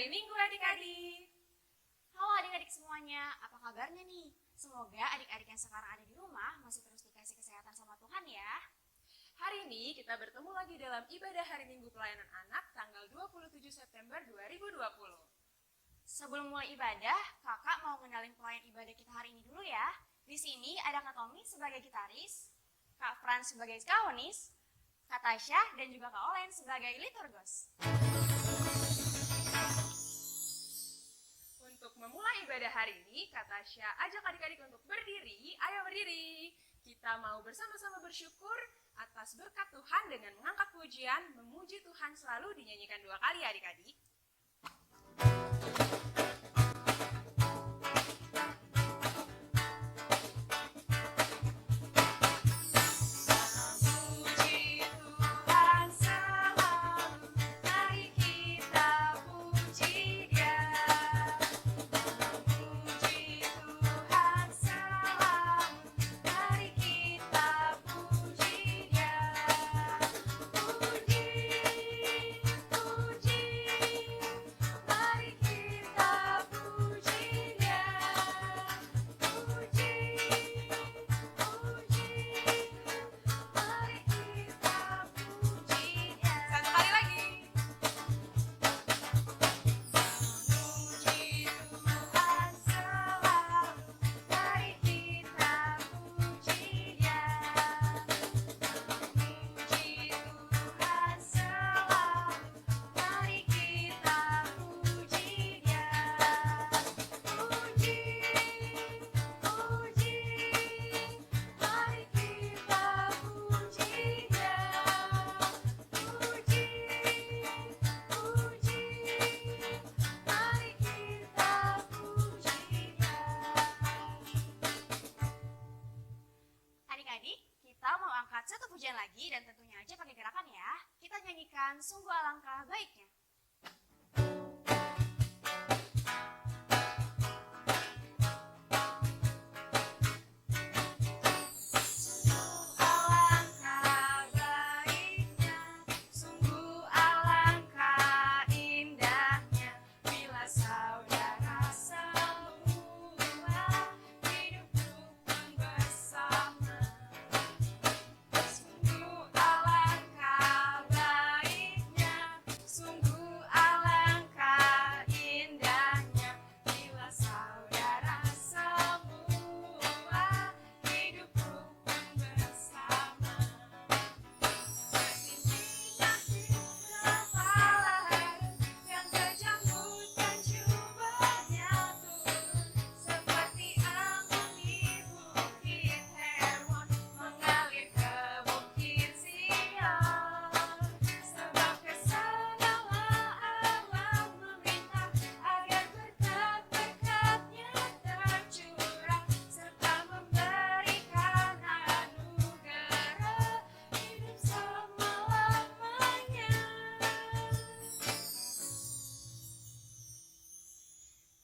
hari Minggu adik-adik. Halo adik-adik semuanya, apa kabarnya nih? Semoga adik-adik yang sekarang ada di rumah masih terus dikasih kesehatan sama Tuhan ya. Hari ini kita bertemu lagi dalam ibadah hari Minggu pelayanan anak tanggal 27 September 2020. Sebelum mulai ibadah, kakak mau ngenalin pelayan ibadah kita hari ini dulu ya. Di sini ada Kak Tommy sebagai gitaris, Kak Frans sebagai kaonis, Kak Tasya dan juga Kak Olen sebagai liturgos. Untuk memulai ibadah hari ini, Kak Tasya ajak adik-adik untuk berdiri. Ayo berdiri. Kita mau bersama-sama bersyukur atas berkat Tuhan dengan mengangkat pujian, memuji Tuhan selalu dinyanyikan 2 kali adik-adik. Satu pujian lagi dan tentunya aja pakai gerakan ya. Kita nyanyikan Sungguh Alangkah Baiknya.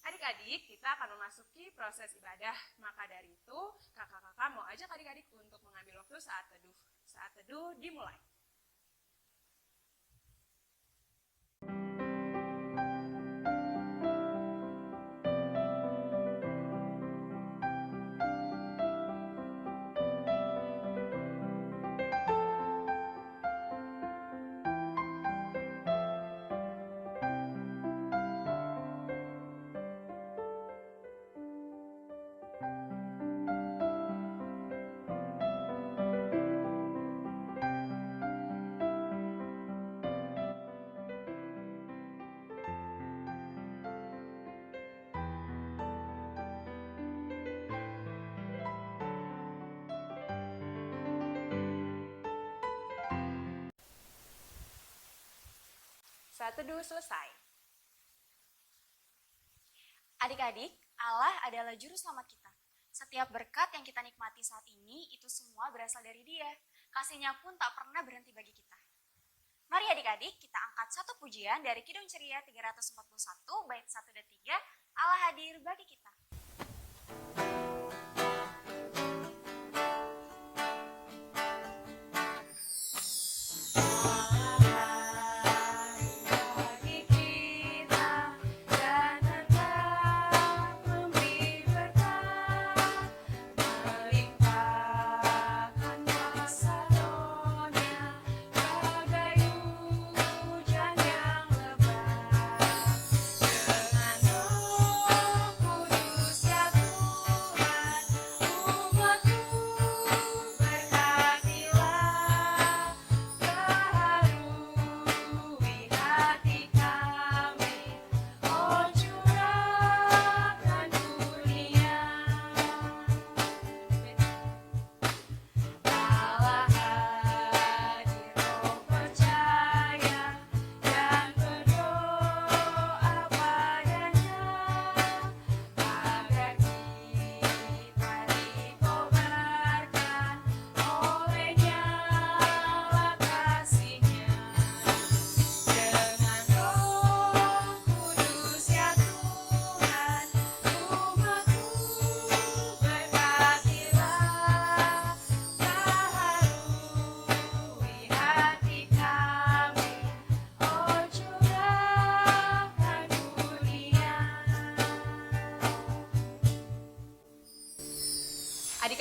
Adik-adik, kita akan memasuki proses ibadah. Maka dari itu, kakak-kakak mau ajak adik-adik untuk mengambil waktu saat teduh. Saat teduh dimulai. Saat teduh selesai. Adik-adik, Allah adalah juru selamat kita. Setiap berkat yang kita nikmati saat ini, itu semua berasal dari Dia. Kasih-Nya pun tak pernah berhenti bagi kita. Mari adik-adik, kita angkat satu pujian dari Kidung Ceria 341, bait 1 dan 3, Allah hadir bagi kita.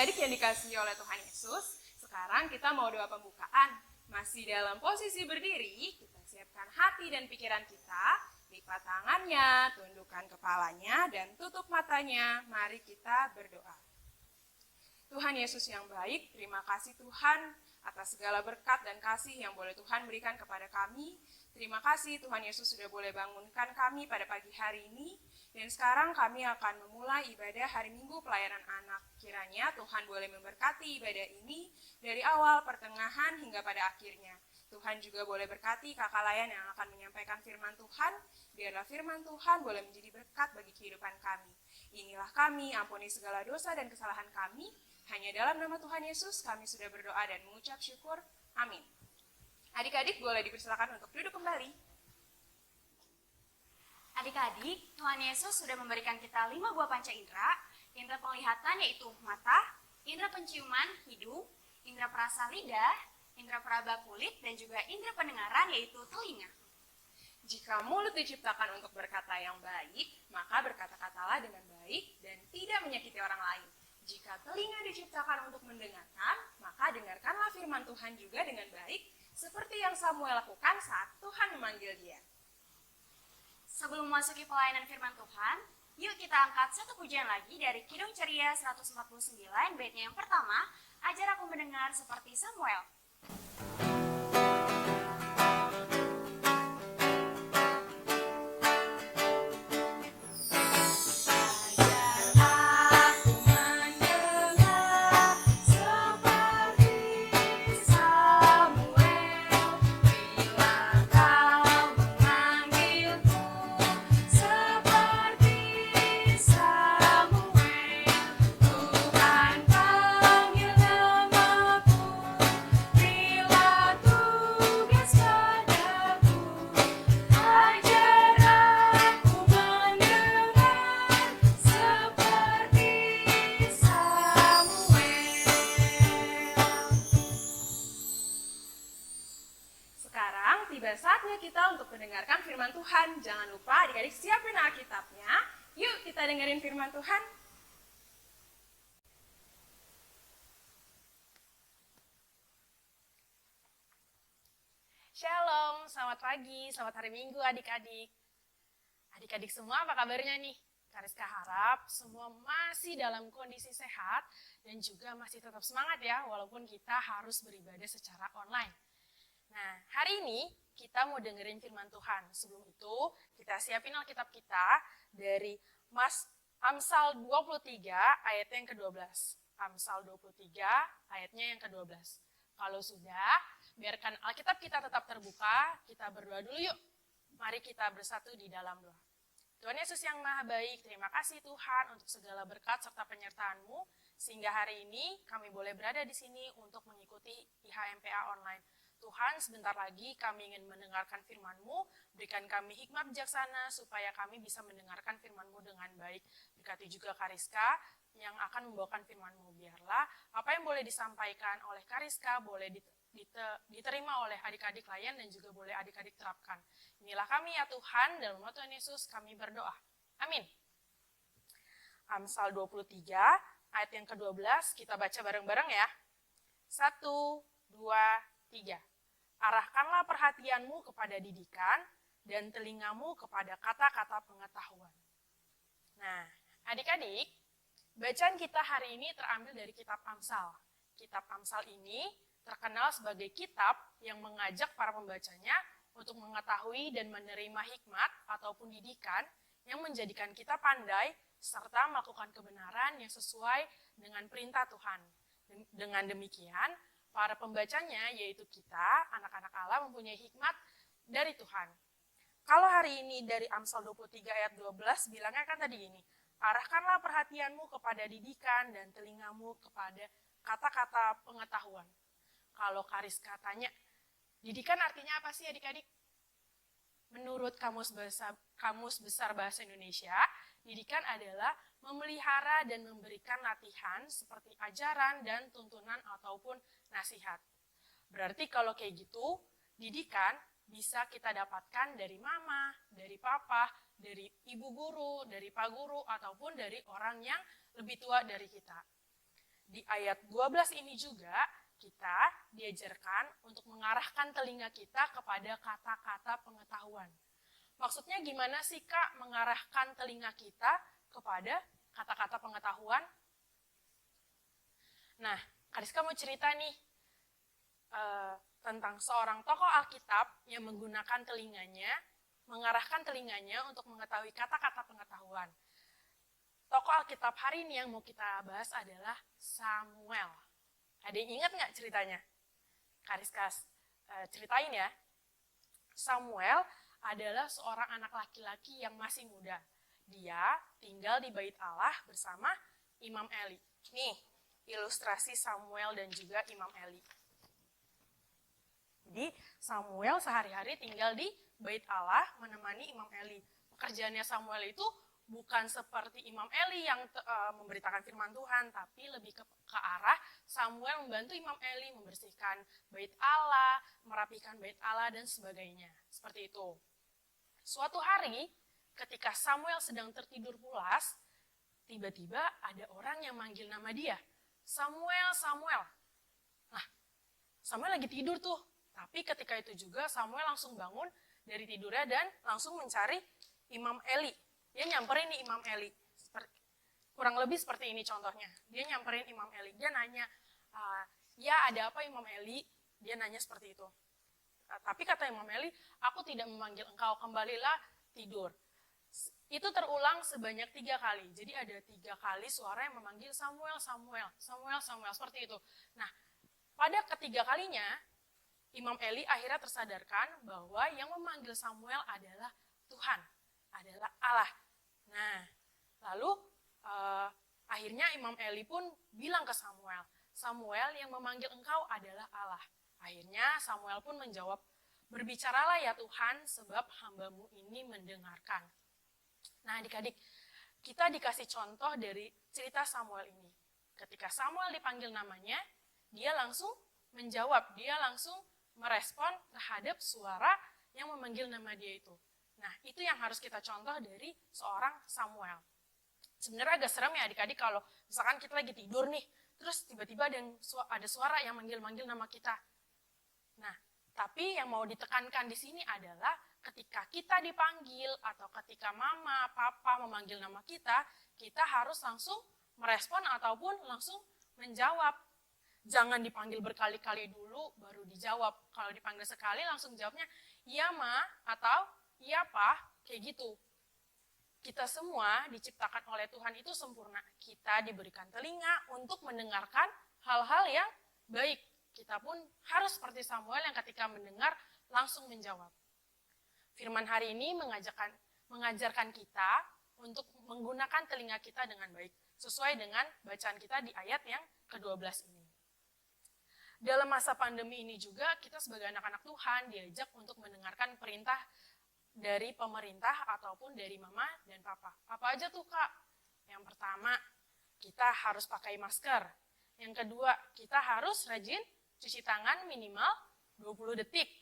Adik-adik yang dikasihi oleh Tuhan Yesus, sekarang kita mau doa pembukaan. Masih dalam posisi berdiri, kita siapkan hati dan pikiran kita, lipat tangannya, tundukkan kepalanya, dan tutup matanya. Mari kita berdoa. Tuhan Yesus yang baik, terima kasih Tuhan atas segala berkat dan kasih yang boleh Tuhan berikan kepada kami. Terima kasih Tuhan Yesus sudah boleh bangunkan kami pada pagi hari ini. Dan sekarang kami akan memulai ibadah hari Minggu pelayanan anak. Kiranya Tuhan boleh memberkati ibadah ini dari awal, pertengahan, hingga pada akhirnya. Tuhan juga boleh berkati kakak layan yang akan menyampaikan firman Tuhan. Biarlah firman Tuhan boleh menjadi berkat bagi kehidupan kami. Inilah kami, ampuni segala dosa dan kesalahan kami. Hanya dalam nama Tuhan Yesus kami sudah berdoa dan mengucap syukur. Amin. Adik-adik boleh dipersilakan untuk duduk kembali. Adik-adik, Tuhan Yesus sudah memberikan kita 5 buah panca indera. Indera penglihatan yaitu mata, indera penciuman hidung, indera perasa lidah, indera peraba kulit, dan juga indera pendengaran yaitu telinga. Jika mulut diciptakan untuk berkata yang baik, maka berkata-katalah dengan baik dan tidak menyakiti orang lain. Jika telinga diciptakan untuk mendengarkan, maka dengarkanlah firman Tuhan juga dengan baik, seperti yang Samuel lakukan saat Tuhan memanggil dia. Sebelum memasuki pelayanan firman Tuhan, yuk kita angkat satu pujian lagi dari Kidung Ceria 149, baitnya yang pertama, Ajar Aku Mendengar Seperti Samuel. Tiba saatnya kita untuk mendengarkan firman Tuhan. Jangan lupa adik-adik siapin Alkitabnya. Yuk kita dengerin firman Tuhan. Shalom, selamat pagi, selamat hari Minggu adik-adik. Adik-adik semua apa kabarnya nih? Kariska harap semua masih dalam kondisi sehat dan juga masih tetap semangat ya, walaupun kita harus beribadah secara online. Nah, hari ini kita mau dengerin firman Tuhan. Sebelum itu, kita siapin Alkitab kita dari Amsal 23 ayatnya yang ke-12. Amsal 23 ayatnya yang ke-12. Kalau sudah, biarkan Alkitab kita tetap terbuka, kita berdoa dulu yuk. Mari kita bersatu di dalam doa. Tuhan Yesus yang Maha Baik, terima kasih Tuhan untuk segala berkat serta penyertaan-Mu, sehingga hari ini kami boleh berada di sini untuk mengikuti IHMPA online. Tuhan, sebentar lagi kami ingin mendengarkan firman-Mu, berikan kami hikmat bijaksana supaya kami bisa mendengarkan firman-Mu dengan baik. Berkati juga Kariska yang akan membawakan firman-Mu. Biarlah apa yang boleh disampaikan oleh Kariska boleh diterima oleh adik-adik layan dan juga boleh adik-adik terapkan. Inilah kami ya Tuhan, dalam nama Tuhan Yesus kami berdoa. Amin. Amsal 23 ayat yang ke-12 kita baca bareng-bareng ya. 1, 2, 3. Arahkanlah perhatianmu kepada didikan dan telingamu kepada kata-kata pengetahuan. Nah, adik-adik, bacaan kita hari ini terambil dari kitab Amsal. Kitab Amsal ini terkenal sebagai kitab yang mengajak para pembacanya untuk mengetahui dan menerima hikmat ataupun didikan yang menjadikan kita pandai serta melakukan kebenaran yang sesuai dengan perintah Tuhan. Dengan demikian, para pembacanya, yaitu kita, anak-anak Allah, mempunyai hikmat dari Tuhan. Kalau hari ini dari Amsal 23 ayat 12, bilangnya kan tadi gini, arahkanlah perhatianmu kepada didikan dan telingamu kepada kata-kata pengetahuan. Kalau Kariska tanya, didikan artinya apa sih adik-adik? Menurut Kamus Besar Bahasa Indonesia, didikan adalah memelihara dan memberikan latihan seperti ajaran dan tuntunan ataupun nasihat. Berarti kalau kayak gitu, didikan bisa kita dapatkan dari mama, dari papa, dari ibu guru, dari pak guru, ataupun dari orang yang lebih tua dari kita. Di ayat 12 ini juga kita diajarkan untuk mengarahkan telinga kita kepada kata-kata pengetahuan. Maksudnya gimana sih Kak mengarahkan telinga kita kepada kata-kata pengetahuan? Nah, Kariska mau cerita nih tentang seorang tokoh Alkitab yang menggunakan telinganya, mengarahkan telinganya untuk mengetahui kata-kata pengetahuan. Tokoh Alkitab hari ini yang mau kita bahas adalah Samuel. Ada yang ingat nggak ceritanya? Kariska ceritain ya. Samuel adalah seorang anak laki-laki yang masih muda. Dia tinggal di Bait Allah bersama Imam Eli. Nih, ilustrasi Samuel dan juga Imam Eli. Jadi Samuel sehari-hari tinggal di Bait Allah menemani Imam Eli. Pekerjaannya Samuel itu bukan seperti Imam Eli yang memberitakan firman Tuhan, tapi lebih ke arah Samuel membantu Imam Eli membersihkan Bait Allah, merapikan Bait Allah, dan sebagainya. Seperti itu. Suatu hari, ketika Samuel sedang tertidur pulas, tiba-tiba ada orang yang manggil nama dia. Samuel, Samuel. Nah, Samuel lagi tidur tuh. Tapi ketika itu juga Samuel langsung bangun dari tidurnya dan langsung mencari Imam Eli. Dia nyamperin nih Imam Eli. Kurang lebih seperti ini contohnya. Dia nyamperin Imam Eli. Dia nanya, ya ada apa Imam Eli? Dia nanya seperti itu. Tapi kata Imam Eli, aku tidak memanggil engkau, kembalilah tidur. Itu terulang sebanyak 3 kali. Jadi ada 3 kali suara yang memanggil Samuel, Samuel, Samuel, Samuel, seperti itu. Nah, pada ketiga kalinya, Imam Eli akhirnya tersadarkan bahwa yang memanggil Samuel adalah Tuhan, adalah Allah. Nah, lalu akhirnya Imam Eli pun bilang ke Samuel, Samuel yang memanggil engkau adalah Allah. Akhirnya Samuel pun menjawab, berbicaralah ya Tuhan, sebab hamba-Mu ini mendengarkan. Nah adik-adik, kita dikasih contoh dari cerita Samuel ini. Ketika Samuel dipanggil namanya, dia langsung menjawab, dia langsung merespon terhadap suara yang memanggil nama dia itu. Nah itu yang harus kita contoh dari seorang Samuel. Sebenarnya agak serem ya adik-adik kalau misalkan kita lagi tidur nih, terus tiba-tiba ada suara yang manggil-manggil nama kita. Nah, tapi yang mau ditekankan di sini adalah ketika kita dipanggil atau ketika mama, papa memanggil nama kita, kita harus langsung merespon ataupun langsung menjawab. Jangan dipanggil berkali-kali dulu baru dijawab. Kalau dipanggil sekali langsung jawabnya, iya ma atau iya pa, kayak gitu. Kita semua diciptakan oleh Tuhan itu sempurna. Kita diberikan telinga untuk mendengarkan hal-hal yang baik. Kita pun harus seperti Samuel yang ketika mendengar langsung menjawab. Firman hari ini mengajarkan kita untuk menggunakan telinga kita dengan baik, sesuai dengan bacaan kita di ayat yang ke-12 ini. Dalam masa pandemi ini juga kita sebagai anak-anak Tuhan diajak untuk mendengarkan perintah dari pemerintah ataupun dari mama dan papa. Apa aja tuh Kak? Yang pertama, kita harus pakai masker. Yang kedua, kita harus rajin cuci tangan minimal 20 detik.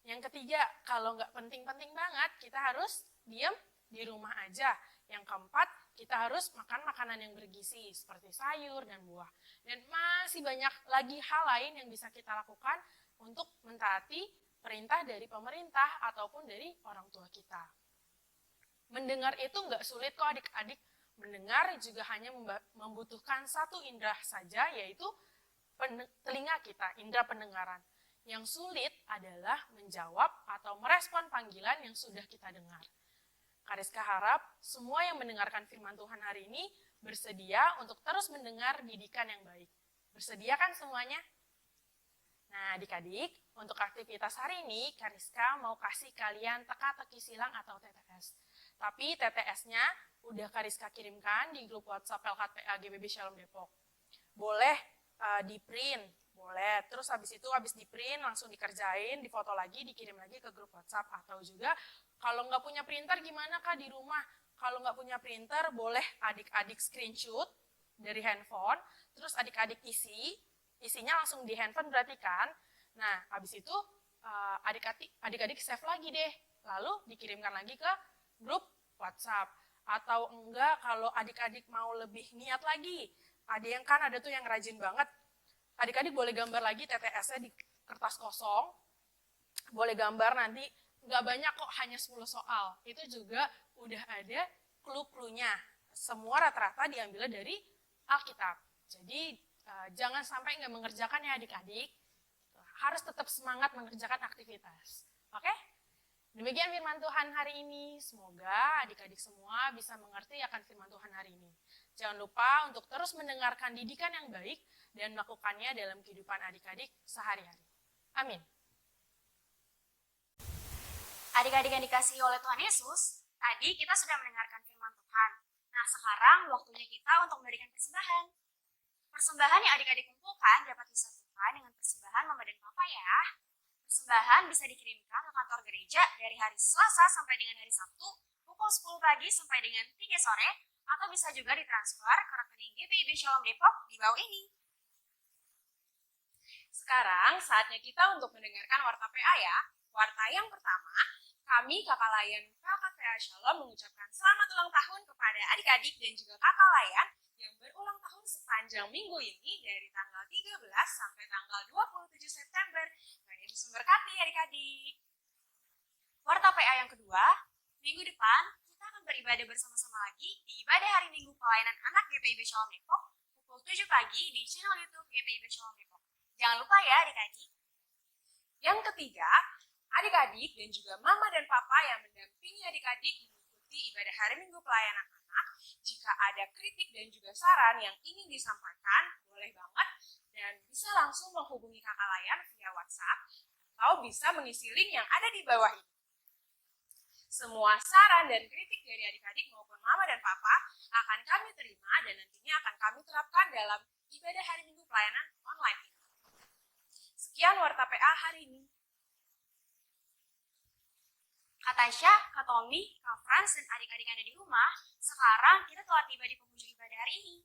Yang ketiga, kalau nggak penting-penting banget, kita harus diam di rumah aja. Yang keempat, kita harus makan makanan yang bergizi, seperti sayur dan buah. Dan masih banyak lagi hal lain yang bisa kita lakukan untuk mentaati perintah dari pemerintah ataupun dari orang tua kita. Mendengar itu nggak sulit kok adik-adik. Mendengar juga hanya membutuhkan satu indera saja, yaitu telinga kita, indera pendengaran. Yang sulit adalah menjawab atau merespon panggilan yang sudah kita dengar. Kariska harap semua yang mendengarkan firman Tuhan hari ini bersedia untuk terus mendengar didikan yang baik. Bersedia kan semuanya? Nah adik-adik, untuk aktivitas hari ini Kariska mau kasih kalian teka-teki silang atau TTS. Tapi TTS-nya udah Kariska kirimkan di grup WhatsApp LKPA GBB Shalom Depok. Boleh di print, boleh. Terus habis di print langsung dikerjain, difoto lagi, dikirim lagi ke grup WhatsApp. Atau juga kalau nggak punya printer gimana Kak di rumah? Kalau nggak punya printer boleh adik-adik screenshot dari handphone, terus adik-adik isinya langsung di handphone berarti kan. Nah habis itu adik-adik save lagi deh, lalu dikirimkan lagi ke grup WhatsApp. Atau enggak kalau adik-adik mau lebih niat lagi, Ada yang kan ada tuh yang rajin banget. Adik-adik boleh gambar lagi TTS-nya di kertas kosong. Boleh gambar nanti, nggak banyak kok, hanya 10 soal. Itu juga udah ada clue-cluenya. Semua rata-rata diambil dari Alkitab. Jadi jangan sampai nggak mengerjakan ya adik-adik. Harus tetap semangat mengerjakan aktivitas. Oke? Demikian firman Tuhan hari ini. Semoga adik-adik semua bisa mengerti akan firman Tuhan hari ini. Jangan lupa untuk terus mendengarkan didikan yang baik dan melakukannya dalam kehidupan adik-adik sehari-hari. Amin. Adik-adik yang dikasihi oleh Tuhan Yesus, tadi kita sudah mendengarkan firman Tuhan. Nah, sekarang waktunya kita untuk memberikan persembahan. Persembahan yang adik-adik kumpulkan dapat disatukan dengan persembahan Mama dan Papa ya. Persembahan bisa dikirimkan ke kantor gereja dari hari Selasa sampai dengan hari Sabtu, pukul 10 pagi sampai dengan 3 sore, atau bisa juga ditransfer ke rekening GPIB Shalom Depok di bawah ini. Sekarang saatnya kita untuk mendengarkan warta PA ya. Warta yang pertama, kami Kakak Layan PLKPA Shalom mengucapkan selamat ulang tahun kepada adik-adik dan juga Kakak Layan yang berulang tahun sepanjang minggu ini dari tanggal 13 sampai tanggal 27 September. Tuhan Yesus memberkati adik-adik. Warta PA yang kedua, minggu depan kita akan beribadah bersama-sama lagi di ibadah hari Minggu pelayanan anak GPIB Shalom Depok pukul 7 pagi di channel YouTube GPIB Shalom Depok. Jangan lupa ya adik-adik. Yang ketiga, adik-adik dan juga mama dan papa yang mendampingi adik-adik mengikuti ibadah hari Minggu pelayanan anak, jika ada kritik dan juga saran yang ingin disampaikan, boleh banget dan bisa langsung menghubungi Kakak Layan via WhatsApp atau bisa mengisi link yang ada di bawah ini. Semua saran dan kritik dari adik-adik maupun mama dan papa akan kami terima dan nantinya akan kami terapkan dalam ibadah hari Minggu pelayanan online ini. Sekian warta PA hari ini. Kak Tasya, Kak Tommy, Kak Frans, dan adik-adik yang ada di rumah, sekarang kita telah tiba di penghujung ibadah hari ini.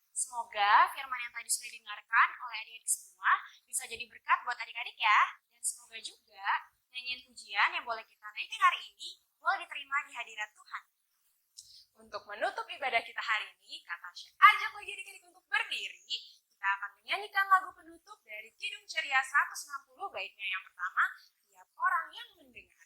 Semoga firman yang tadi sudah didengarkan oleh adik-adik semua bisa jadi berkat buat adik-adik ya. Dan semoga juga nyanyian pujian yang boleh kita naikkan hari ini boleh diterima di hadirat Tuhan. Untuk menutup ibadah kita hari ini, Kak Tasya ajak lagi adik-adik untuk berdiri. Kita akan menyanyikan lagu penutup dari Kidung Ceria 160, baitnya yang pertama, Tiap Orang Yang Mendengar.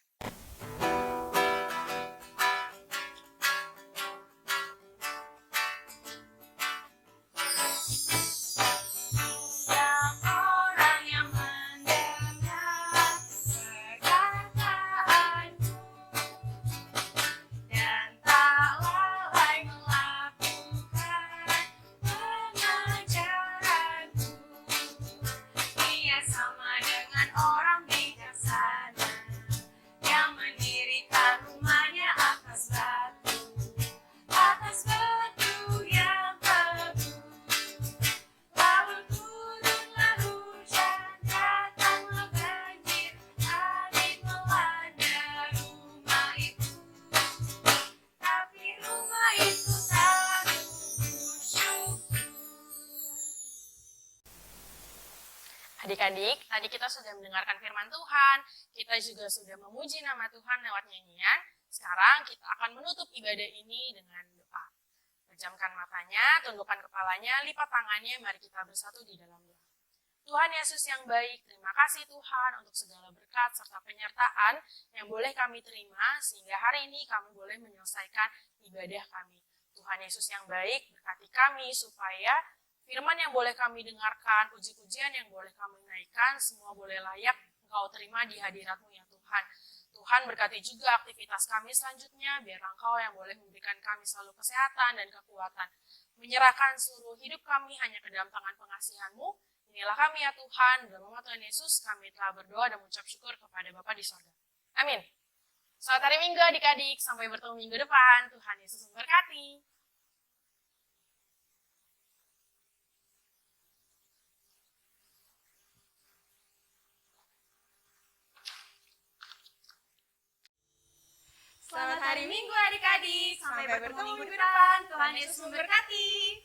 Adik-adik, tadi kita sudah mendengarkan firman Tuhan, kita juga sudah memuji nama Tuhan lewat nyanyian. Sekarang kita akan menutup ibadah ini dengan doa. Pejamkan matanya, tundukkan kepalanya, lipat tangannya, mari kita bersatu di dalam doa. Tuhan Yesus yang baik, terima kasih Tuhan untuk segala berkat serta penyertaan yang boleh kami terima, sehingga hari ini kami boleh menyelesaikan ibadah kami. Tuhan Yesus yang baik, berkati kami supaya firman yang boleh kami dengarkan, puji-pujian yang boleh kami naikkan, semua boleh layak Engkau terima di hadirat-Mu ya Tuhan. Tuhan berkati juga aktivitas kami selanjutnya, biar Engkau yang boleh memberikan kami selalu kesehatan dan kekuatan. Menyerahkan seluruh hidup kami hanya ke dalam tangan pengasihan-Mu. Inilah kami ya Tuhan, dalam nama Tuhan Yesus kami telah berdoa dan mengucap syukur kepada Bapa di sorga. Amin. Selamat hari Minggu adik-adik, sampai bertemu minggu depan. Tuhan Yesus memberkati. Selamat hari Minggu adik-adik, sampai bertemu minggu depan. Tuhan Yesus memberkati.